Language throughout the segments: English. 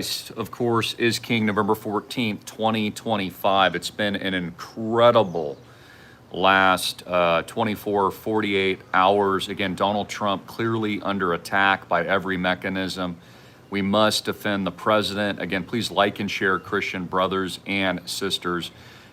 Of course, is King, November 14th, 2025. It's been an incredible last 24, 48 hours. Again, Donald Trump clearly under attack by every mechanism. We must defend the president. Again, please like and share, Christian brothers and sisters.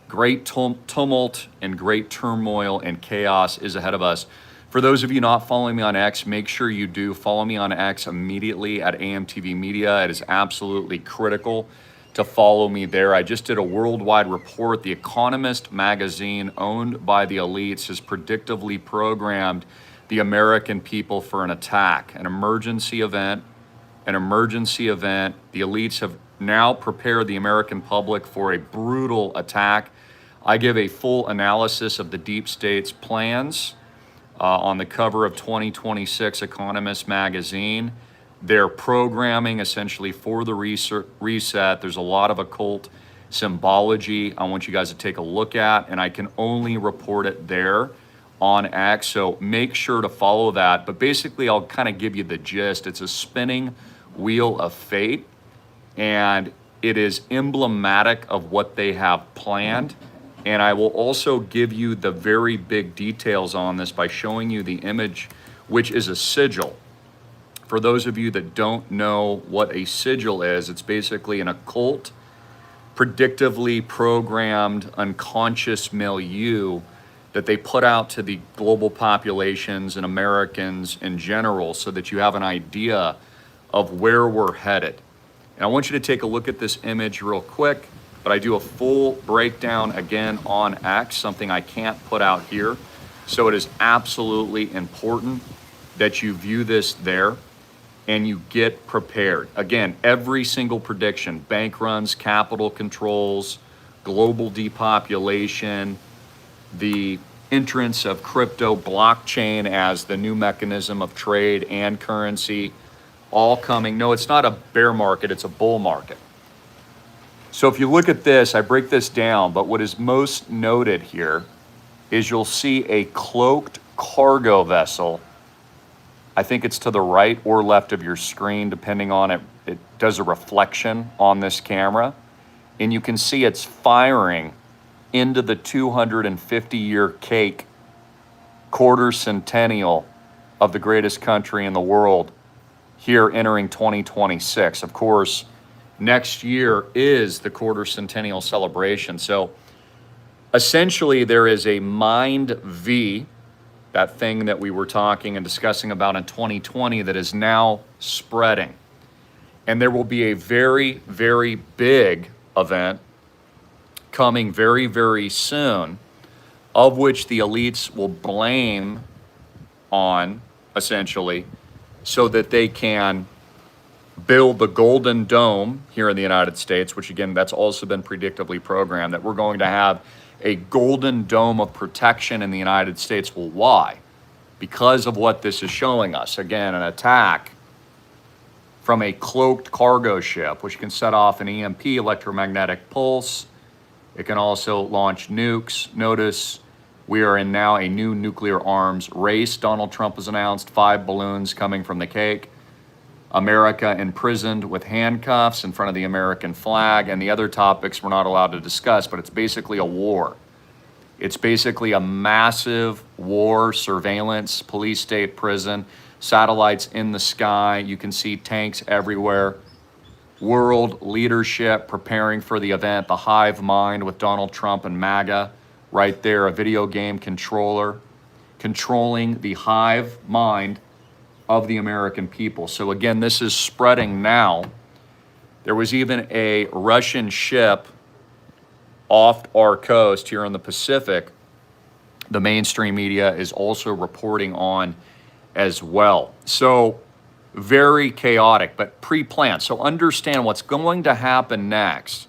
Great tumult and great turmoil and chaos is ahead of us. For those of you not following me on X, make sure you do follow me on X immediately at AMTV Media. It is absolutely critical to follow me there. I just did a worldwide report. The Economist magazine, owned by the elites, has predictively programmed the American people for an attack, an emergency event. The elites have now prepared the American public for a brutal attack. I give a full analysis of the deep state's plans on the cover of 2026 Economist magazine. They're programming essentially for the reset. There's a lot of occult symbology I want you guys to take a look at, and I can only report it there on X, so make sure to follow that. But basically, I'll kind of give you the gist. It's a spinning wheel of fate, and it is emblematic of what they have planned. And I will also give you the very big details on this by showing you the image, which is a sigil. For those of you that don't know what a sigil is, it's basically an occult, predictively programmed, unconscious milieu that they put out to the global populations and Americans in general so that you have an idea of where we're headed. And I want you to take a look at this image real quick, but I do a full breakdown again on X, something I can't put out here. So it is absolutely important that you view this there and you get prepared. Again, every single prediction, bank runs, capital controls, global depopulation, the entrance of crypto, blockchain as the new mechanism of trade and currency, all coming. No, it's not a bear market, it's a bull market. So if you look at this, I break this down, but what is most noted here is you'll see a cloaked cargo vessel. I think it's to the right or left of your screen, depending on it. It does a reflection on this camera. And you can see it's firing into the 250-year cake, quarter centennial of the greatest country in the world here entering 2026. Of course, next year is the quarter centennial celebration. So essentially there is a Mind V, that thing that we were talking and discussing about in 2020 that is now spreading. And there will be a very, very big event coming very, very soon, of which the elites will blame on, essentially, so that they can build the Golden Dome here in the United States, which again, that's also been predictably programmed, that we're going to have a Golden Dome of protection in the United States. Well, why? Because of what this is showing us. Again, an attack from a cloaked cargo ship, which can set off an EMP, electromagnetic pulse. It can also launch nukes. Notice we are in now a new nuclear arms race. Donald Trump has announced 5 balloons coming from the cake. America imprisoned with handcuffs in front of the American flag, and the other topics we're not allowed to discuss, but it's basically a war. It's basically a massive war, surveillance, police state prison, satellites in the sky. You can see tanks everywhere. World leadership preparing for the event, the hive mind with Donald Trump and MAGA right there, a video game controller, controlling the hive mind of the American people. So again, this is spreading now. There was even a Russian ship off our coast here in the Pacific. The mainstream media is also reporting on as well. So very chaotic, but pre-planned. So understand what's going to happen next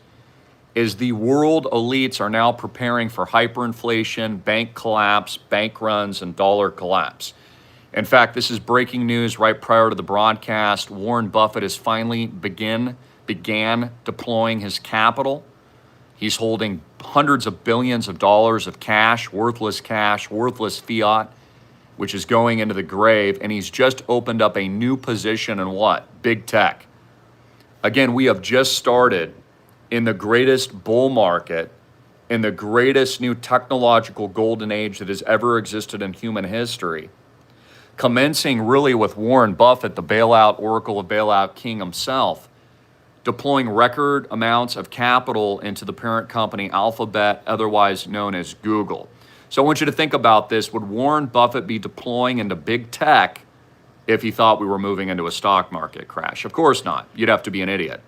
is the world elites are now preparing for hyperinflation, bank collapse, bank runs, and dollar collapse. In fact, this is breaking news right prior to the broadcast. Warren Buffett has finally began deploying his capital. He's holding hundreds of billions of dollars of cash, worthless fiat, which is going into the grave. And he's just opened up a new position in what? Big tech. Again, we have just started in the greatest bull market, in the greatest new technological golden age that has ever existed in human history, commencing really with Warren Buffett, the bailout oracle of bailout king himself, deploying record amounts of capital into the parent company Alphabet, otherwise known as Google. So I want you to think about this. Would Warren Buffett be deploying into big tech if he thought we were moving into a stock market crash? Of course not. You'd have to be an idiot.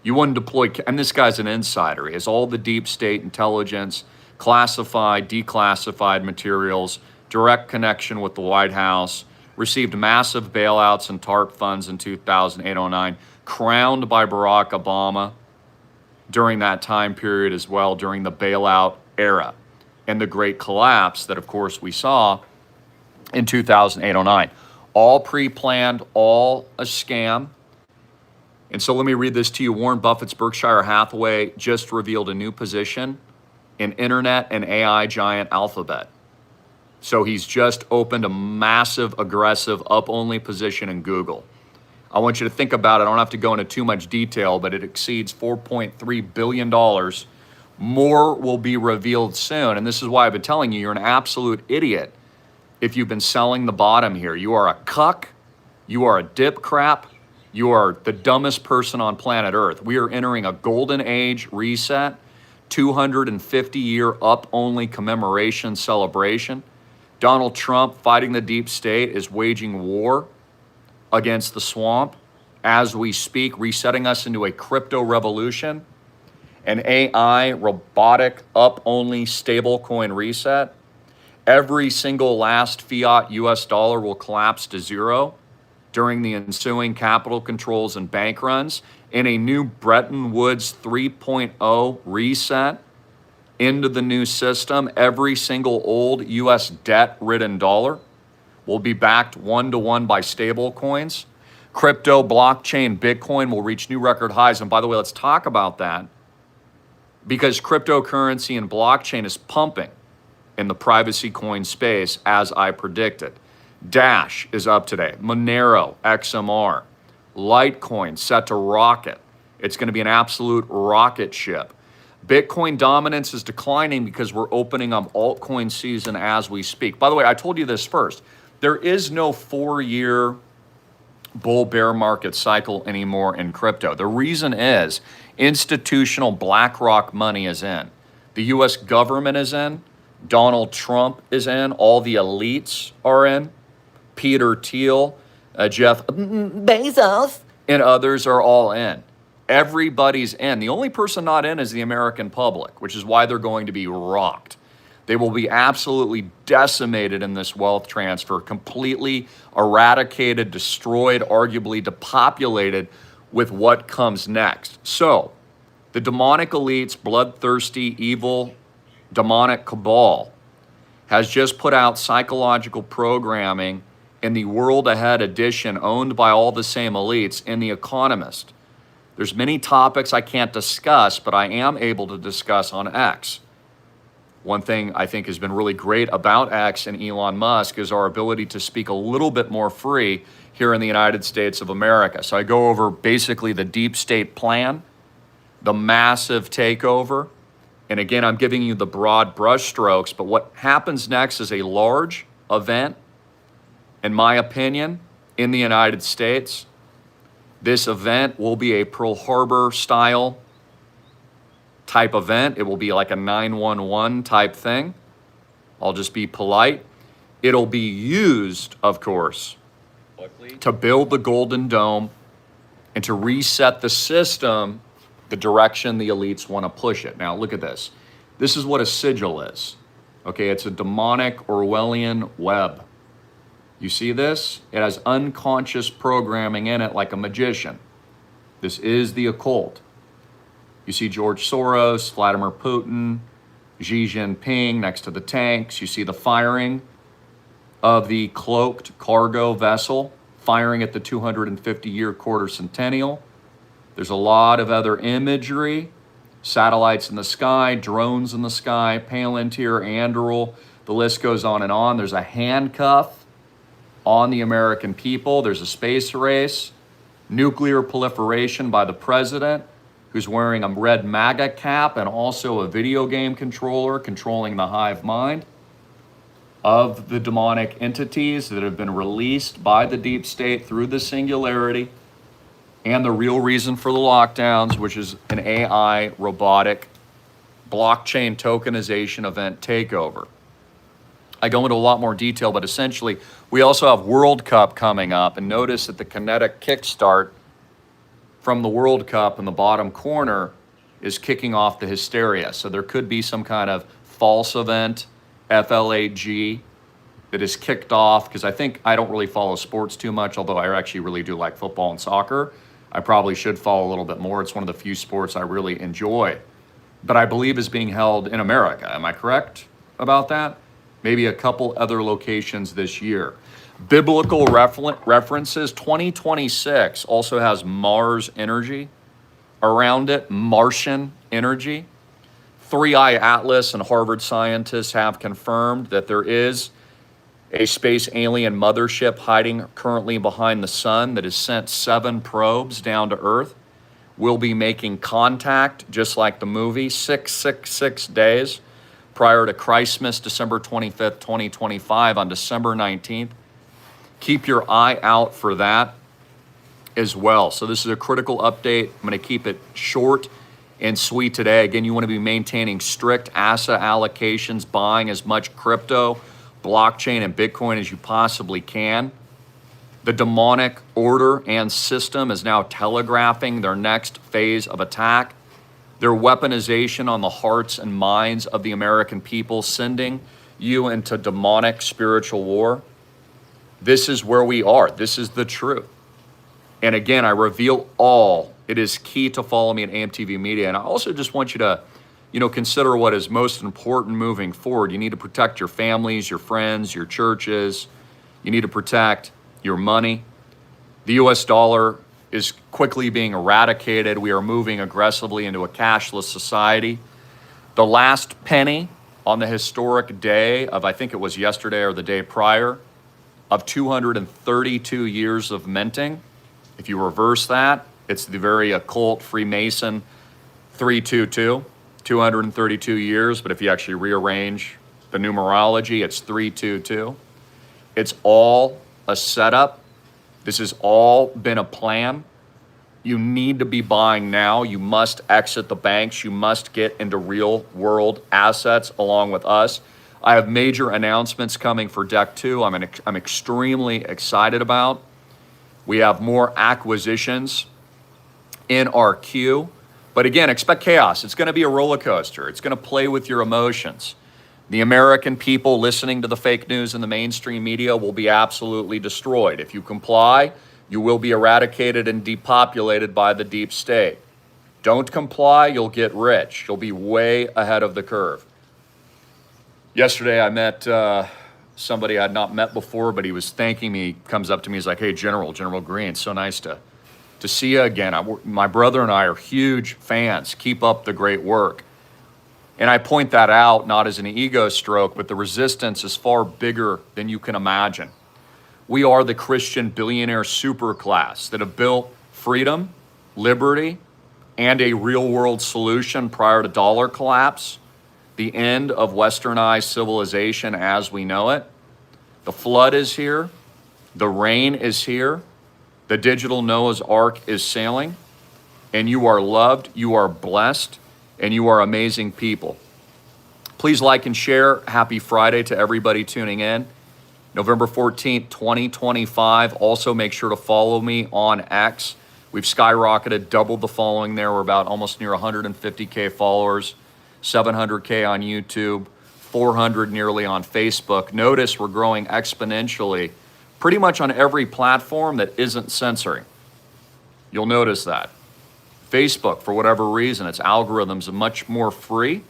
You wouldn't deploy, and this guy's an insider. He has all the deep state intelligence, classified, declassified materials, direct connection with the White House, received massive bailouts and TARP funds in 2008-09, crowned by Barack Obama during that time period as well, during the bailout era and the great collapse that, of course, we saw in 2008-09. All pre-planned, all a scam. And so let me read this to you. Warren Buffett's Berkshire Hathaway just revealed a new position in internet and AI giant Alphabet. So he's just opened a massive, aggressive, up-only position in Google. I want you to think about it. I don't have to go into too much detail, but it exceeds $4.3 billion. More will be revealed soon. And this is why I've been telling you, you're an absolute idiot if you've been selling the bottom here. You are a cuck. You are a dip crap. You are the dumbest person on planet Earth. We are entering a golden age reset, 250-year up-only commemoration celebration. Donald Trump, fighting the deep state, is waging war against the swamp as we speak, resetting us into a crypto revolution, an AI, robotic, up-only stablecoin reset. Every single last fiat US dollar will collapse to zero during the ensuing capital controls and bank runs in a new Bretton Woods 3.0 reset into the new system. Every single old US debt-ridden dollar will be backed one-to-one by stable coins. Crypto, blockchain, Bitcoin will reach new record highs. And by the way, let's talk about that because cryptocurrency and blockchain is pumping in the privacy coin space as I predicted. Dash is up today. Monero, XMR, Litecoin set to rocket. It's going to be an absolute rocket ship. Bitcoin dominance is declining because we're opening up altcoin season as we speak. By the way, I told you this first. There is no 4-year bull bear market cycle anymore in crypto. The reason is institutional BlackRock money is in. The US government is in. Donald Trump is in. All the elites are in. Peter Thiel, Jeff Bezos, and others are all in. Everybody's in. The only person not in is the American public, which is why they're going to be rocked. They will be absolutely decimated in this wealth transfer, completely eradicated, destroyed, arguably depopulated with what comes next. So, the demonic elites, bloodthirsty, evil, demonic cabal, has just put out psychological programming in the World Ahead edition owned by all the same elites in The Economist. There's many topics I can't discuss, but I am able to discuss on X. One thing I think has been really great about X and Elon Musk is our ability to speak a little bit more free here in the United States of America. So I go over basically the deep state plan, the massive takeover, and again, I'm giving you the broad brushstrokes, but what happens next is a large event, in my opinion, in the United States. This event will be a Pearl Harbor style type event. It will be like a 911 type thing. I'll just be polite. It'll be used, of course, to build the Golden Dome and to reset the system the direction the elites want to push it. Now, look at this. This is what a sigil is. Okay, it's a demonic Orwellian web. You see this? It has unconscious programming in it like a magician. This is the occult. You see George Soros, Vladimir Putin, Xi Jinping next to the tanks. You see the firing of the cloaked cargo vessel, firing at the 250-year quarter centennial. There's a lot of other imagery, satellites in the sky, drones in the sky, Palantir, Anduril, the list goes on and on. There's a handcuff on the American people. There's a space race. nuclear proliferation by the president, who's wearing a red MAGA cap and also a video game controller controlling the hive mind of the demonic entities that have been released by the deep state through the singularity, and the real reason for the lockdowns, which is an AI robotic blockchain tokenization event takeover. I go into a lot more detail, but essentially, we also have World Cup coming up, and notice that the kinetic kickstart from the World Cup in the bottom corner is kicking off the hysteria. So there could be some kind of false event, FLAG, that is kicked off, because I don't really follow sports too much, although I actually really do like football and soccer. I probably should follow a little bit more. It's one of the few sports I really enjoy, but I believe is being held in America. Am I correct about that? Maybe a couple other locations this year. Biblical references, 2026 also has Mars energy around it, Martian energy. 3i Atlas and Harvard scientists have confirmed that there is a space alien mothership hiding currently behind the sun that has sent 7 probes down to Earth. We'll be making contact, just like the movie, 666 days prior to Christmas, December 25th, 2025, on December 19th. Keep your eye out for that as well. So this is a critical update. I'm going to keep it short and sweet today. Again, you want to be maintaining strict asset allocations, buying as much crypto, blockchain, and Bitcoin as you possibly can. The demonic order and system is now telegraphing their next phase of attack. Their weaponization on the hearts and minds of the American people, sending you into demonic spiritual war. This is where we are. This is the truth. And again, I reveal all. It is key to follow me at AMTV Media. And I also just want you to, consider what is most important moving forward. You need to protect your families, your friends, your churches. You need to protect your money. The US dollar is quickly being eradicated. We are moving aggressively into a cashless society. The last penny on the historic day of, I think it was yesterday or the day prior, of 232 years of minting. If you reverse that, it's the very occult Freemason 322, 232 years. But if you actually rearrange the numerology, it's 322. It's all a setup. This has all been a plan. You need to be buying now. You must exit the banks. You must get into real world assets along with us. I have major announcements coming for Deck 2. I'm extremely excited about. We have more acquisitions in our queue. But again, expect chaos. It's going to be a roller coaster. It's going to play with your emotions. The American people listening to the fake news in the mainstream media will be absolutely destroyed. If you comply, you will be eradicated and depopulated by the deep state. Don't comply, you'll get rich. You'll be way ahead of the curve. Yesterday, I met somebody I had not met before, but he was thanking me. He comes up to me, he's like, "Hey, General Greene, so nice to see you again. My brother and I are huge fans. Keep up the great work." And I point that out not as an ego stroke, but the resistance is far bigger than you can imagine. We are the Christian billionaire superclass that have built freedom, liberty, and a real world solution prior to dollar collapse, the end of westernized civilization as we know it. The flood is here. The rain is here. The digital Noah's Ark is sailing. And you are loved, you are blessed, and you are amazing people. Please like and share. Happy Friday to everybody tuning in. November 14th, 2025. Also make sure to follow me on X. We've skyrocketed, doubled the following there. We're about almost near 150K followers, 700K on YouTube, 400 nearly on Facebook. Notice we're growing exponentially pretty much on every platform that isn't censoring. You'll notice that. Facebook, for whatever reason, its algorithms are much more free.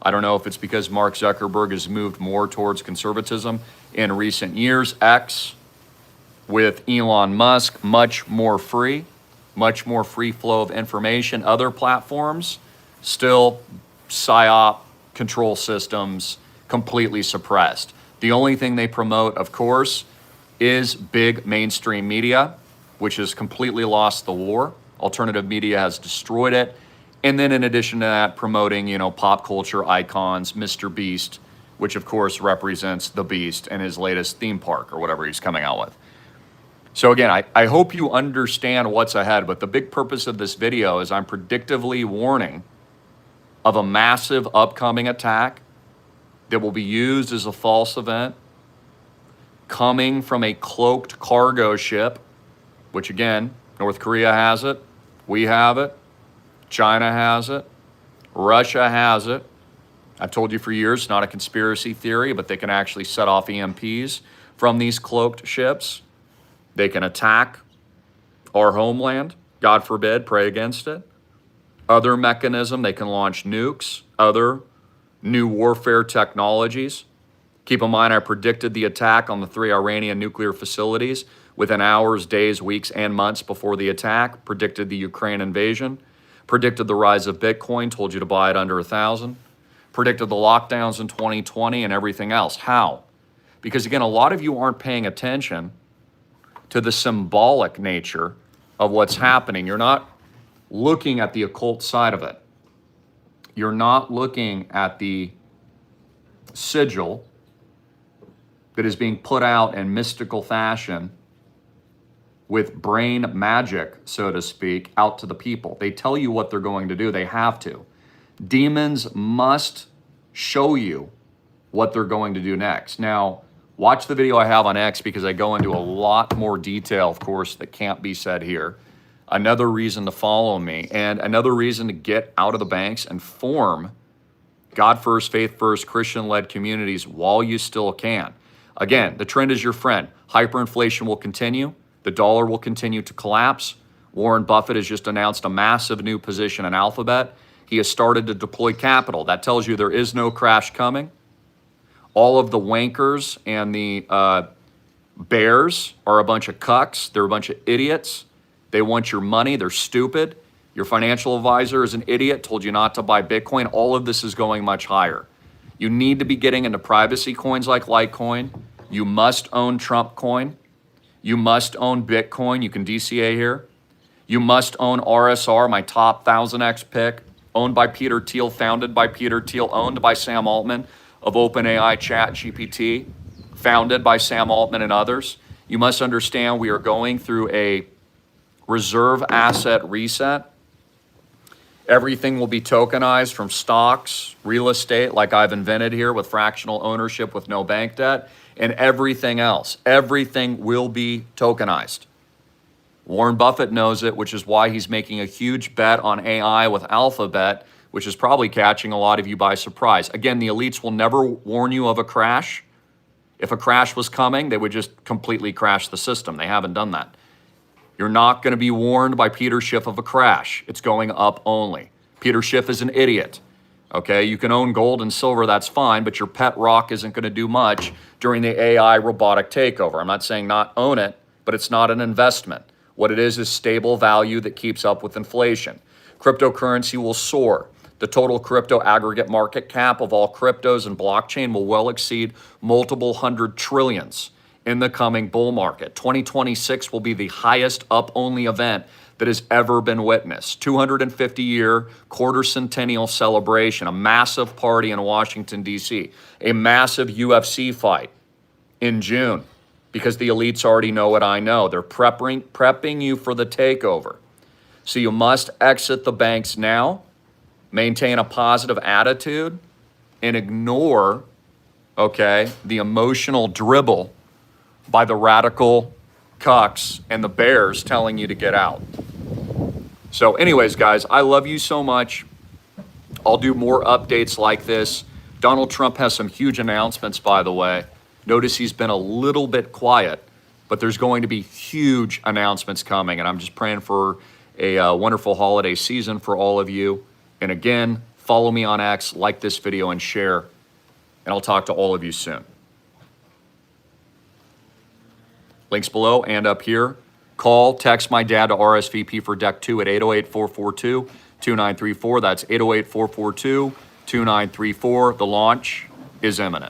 I don't know if it's because Mark Zuckerberg has moved more towards conservatism in recent years. X, with Elon Musk, much more free flow of information. Other platforms, still PSYOP control systems, completely suppressed. The only thing they promote, of course, is big mainstream media. which has completely lost the war. Alternative media has destroyed it. And then in addition to that, promoting, you know, pop culture icons, Mr. Beast, which of course represents the Beast and his latest theme park or whatever he's coming out with. So again, I hope you understand what's ahead, but the big purpose of this video is I'm predictively warning of a massive upcoming attack that will be used as a false event coming from a cloaked cargo ship, which again, North Korea has it, we have it, China has it, Russia has it. I've told you for years, it's not a conspiracy theory, but they can actually set off EMPs from these cloaked ships. They can attack our homeland, God forbid, pray against it. Other mechanism, they can launch nukes, other new warfare technologies. Keep in mind, I predicted the attack on the 3 Iranian nuclear facilities within hours, days, weeks, and months before the attack. Predicted the Ukraine invasion. Predicted the rise of Bitcoin, told you to buy it under 1,000. Predicted the lockdowns in 2020 and everything else. How? Because again, a lot of you aren't paying attention to the symbolic nature of what's happening. You're not looking at the occult side of it. You're not looking at the sigil that is being put out in mystical fashion with brain magic, so to speak, out to the people. They tell you what they're going to do. They have to. Demons must show you what they're going to do next. Now, watch the video I have on X because I go into a lot more detail, of course, that can't be said here. Another reason to follow me and another reason to get out of the banks and form God first, faith first, Christian-led communities while you still can. Again, the trend is your friend. Hyperinflation will continue. The dollar will continue to collapse. Warren Buffett has just announced a massive new position in Alphabet. He has started to deploy capital. That tells you there is no crash coming. All of the wankers and the bears are a bunch of cucks. They're a bunch of idiots. They want your money. They're stupid. Your financial advisor is an idiot, told you not to buy Bitcoin. All of this is going much higher. You need to be getting into privacy coins like Litecoin. You must own Trump coin. You must own Bitcoin. You can DCA here. You must own RSR, my top 1000X pick, owned by Peter Thiel, founded by Peter Thiel, owned by Sam Altman of OpenAI ChatGPT, founded by Sam Altman and others. You must understand we are going through a reserve asset reset. Everything will be tokenized from stocks, real estate, like I've invented here with fractional ownership with no bank debt, and everything else. Everything will be tokenized. Warren Buffett knows it, which is why he's making a huge bet on AI with Alphabet, which is probably catching a lot of you by surprise. Again, the elites will never warn you of a crash. If a crash was coming, they would just completely crash the system. They haven't done that. You're not going to be warned by Peter Schiff of a crash. It's going up only. Peter Schiff is an idiot. Okay, you can own gold and silver, that's fine, but your pet rock isn't going to do much during the AI robotic takeover. I'm not saying not own it, but it's not an investment. What it is stable value that keeps up with inflation. Cryptocurrency will soar. The total crypto aggregate market cap of all cryptos and blockchain will well exceed multiple hundred trillions in the coming bull market. 2026 will be the highest up-only event that has ever been witnessed. 250-year quarter centennial celebration, a massive party in Washington, D.C., a massive UFC fight in June, because the elites already know what I know. They're prepping you for the takeover. So you must exit the banks now, maintain a positive attitude, and ignore, okay, the emotional dribble by the radical cucks and the bears telling you to get out. So anyways, guys, I love you so much. I'll do more updates like this. Donald Trump has some huge announcements, by the way. Notice he's been a little bit quiet, but there's going to be huge announcements coming, and I'm just praying for a wonderful holiday season for all of you. And again, follow me on X, like this video, and share, and I'll talk to all of you soon. Links below and up here. Call, text my dad to RSVP for Deck 2 at 808-442-2934. That's 808-442-2934. The launch is imminent.